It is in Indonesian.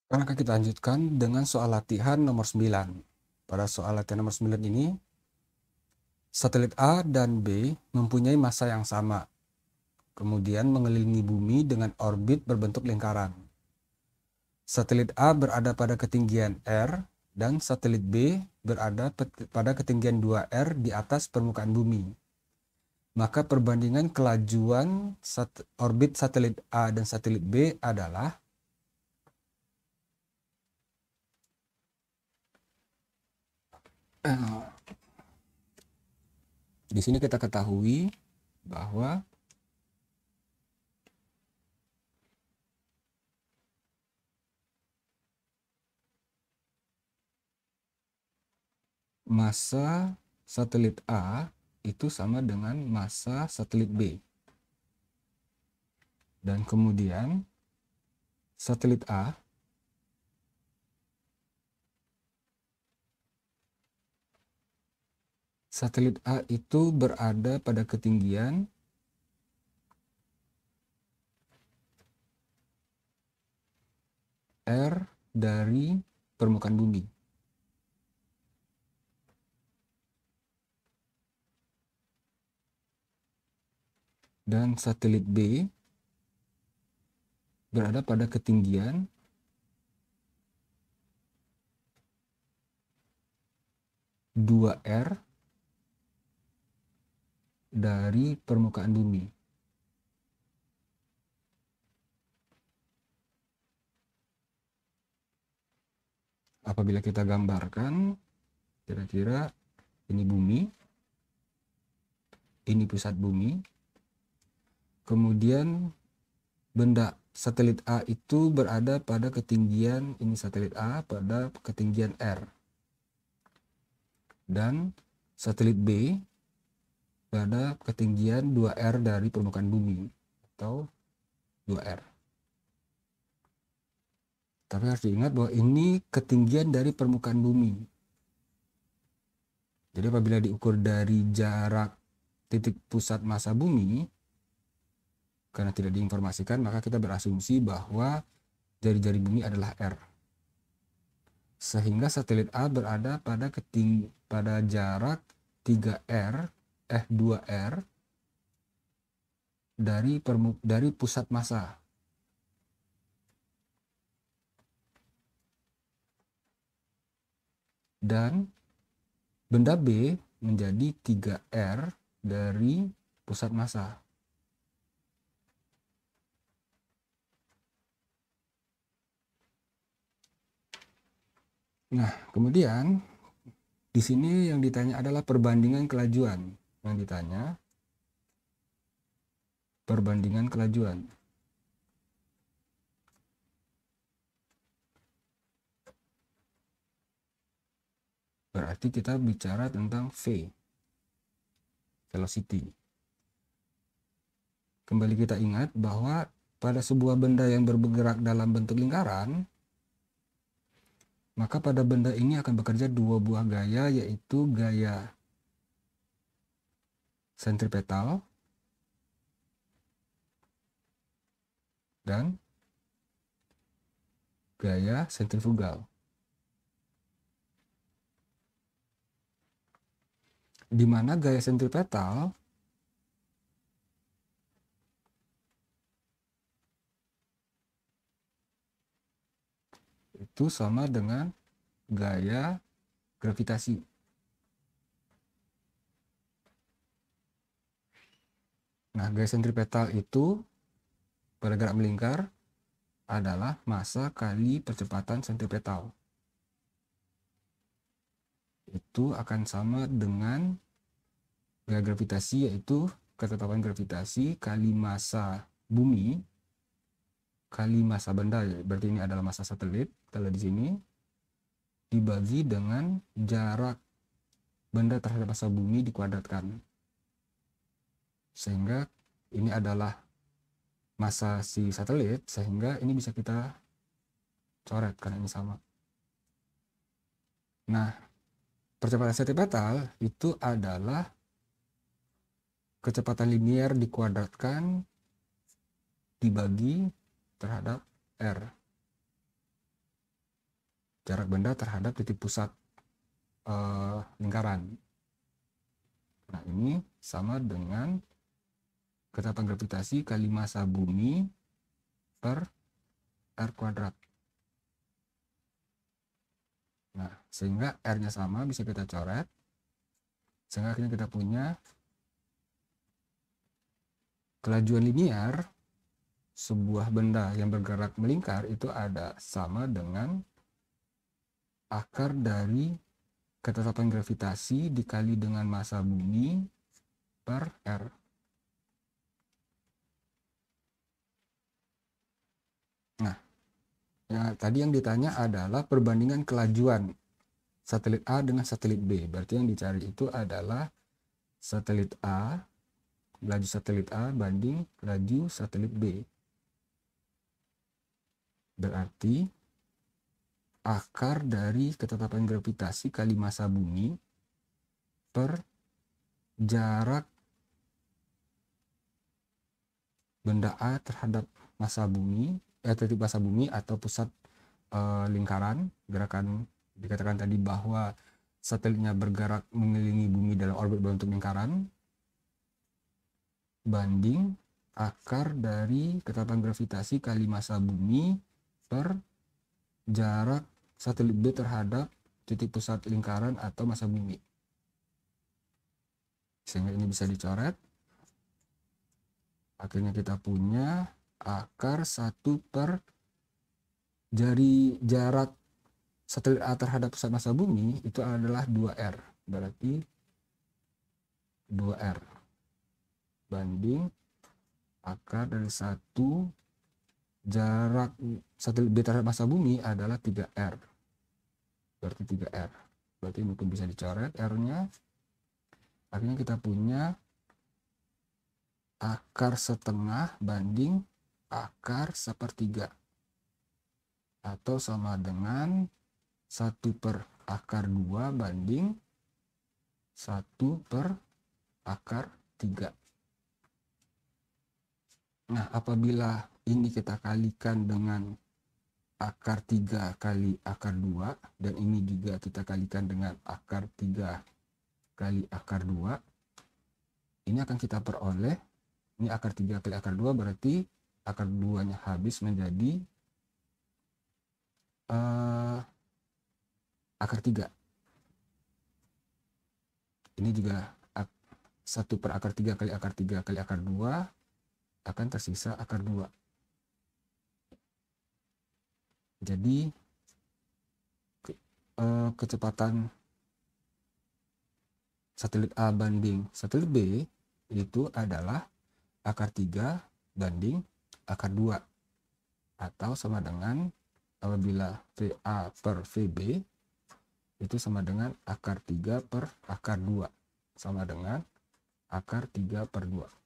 Sekarang akan kita lanjutkan dengan soal latihan nomor 9. Pada soal latihan nomor 9 ini, satelit A dan B mempunyai massa yang sama, kemudian mengelilingi bumi dengan orbit berbentuk lingkaran. Satelit A berada pada ketinggian R dan satelit B berada pada ketinggian 2R di atas permukaan bumi. Maka perbandingan kelajuan orbit satelit A dan satelit B adalah di sini kita ketahui bahwa massa satelit A itu sama dengan massa satelit B. Dan kemudian satelit A itu berada pada ketinggian R dari permukaan bumi. Dan satelit B berada pada ketinggian dua R dari permukaan bumi. Apabila kita gambarkan, kira-kira ini bumi, ini pusat bumi, kemudian benda satelit A itu berada pada ketinggian, ini satelit A pada ketinggian R. Dan satelit B pada ketinggian 2R dari permukaan bumi atau 2R. Tapi harus diingat bahwa ini ketinggian dari permukaan bumi. Jadi apabila diukur dari jarak titik pusat massa bumi, karena tidak diinformasikan, maka kita berasumsi bahwa jari-jari bumi adalah R. Sehingga satelit A berada pada jarak 2R dari pusat massa. Dan benda B menjadi 3R dari pusat massa. Nah, kemudian di sini yang ditanya adalah perbandingan kelajuan. Yang ditanya perbandingan kelajuan. Berarti kita bicara tentang V, velocity. Kembali kita ingat bahwa pada sebuah benda yang bergerak dalam bentuk lingkaran, maka pada benda ini akan bekerja dua buah gaya, yaitu gaya sentripetal dan gaya sentrifugal. Di mana gaya sentripetal itu sama dengan gaya gravitasi. Nah, gaya sentripetal itu pada gerak melingkar adalah massa kali percepatan sentripetal. Itu akan sama dengan gaya gravitasi, yaitu ketetapan gravitasi kali massa bumi kali massa benda, berarti ini adalah massa satelit kalau di sini, dibagi dengan jarak benda terhadap massa bumi dikuadratkan, sehingga ini adalah massa si satelit, sehingga ini bisa kita coret karena ini sama. Nah, percepatan sentripetal itu adalah kecepatan linier dikuadratkan dibagi terhadap R. jarak benda terhadap titik pusat lingkaran. Nah, ini sama dengan ketetapan gravitasi kali massa bumi per R kuadrat. Nah, sehingga R-nya sama, bisa kita coret. Sehingga akhirnya kita punya kelajuan linear sebuah benda yang bergerak melingkar itu ada sama dengan akar dari ketetapan gravitasi dikali dengan massa bumi per R. Nah, tadi yang ditanya adalah perbandingan kelajuan satelit A dengan satelit B. Berarti yang dicari itu adalah satelit A, laju satelit A banding laju satelit B. Berarti akar dari ketetapan gravitasi kali massa bumi per jarak benda A terhadap massa bumi, titik massa bumi atau pusat lingkaran gerakan. Dikatakan tadi bahwa satelitnya bergerak mengelilingi bumi dalam orbit berbentuk lingkaran, banding akar dari ketetapan gravitasi kali massa bumi per jarak satelit B terhadap titik pusat lingkaran atau massa bumi. Sehingga ini bisa dicoret. Akhirnya kita punya akar 1 per jarak satelit A terhadap pusat massa bumi itu adalah 2R. Berarti 2R banding akar dari 1 jarak satelit B terhadap massa bumi adalah 3R. Berarti 3R. Berarti ini pun bisa dicoret R-nya. Akhirnya kita punya akar setengah banding akar 1/3. Atau sama dengan 1 per akar 2 banding 1 per akar 3. Nah, apabila ini kita kalikan dengan akar 3 kali akar 2, dan ini juga kita kalikan dengan akar 3 kali akar 2, ini akan kita peroleh, ini akar 3 kali akar 2 berarti akar 2-nya habis menjadi akar 3. Ini juga 1 per akar 3 kali akar 3 kali akar 2 akan tersisa akar 2. Jadi kecepatan satelit A banding satelit B itu adalah akar 3 banding akar 2. Atau sama dengan apabila VA per VB itu sama dengan akar 3 per akar 2. Sama dengan akar 3 per 2.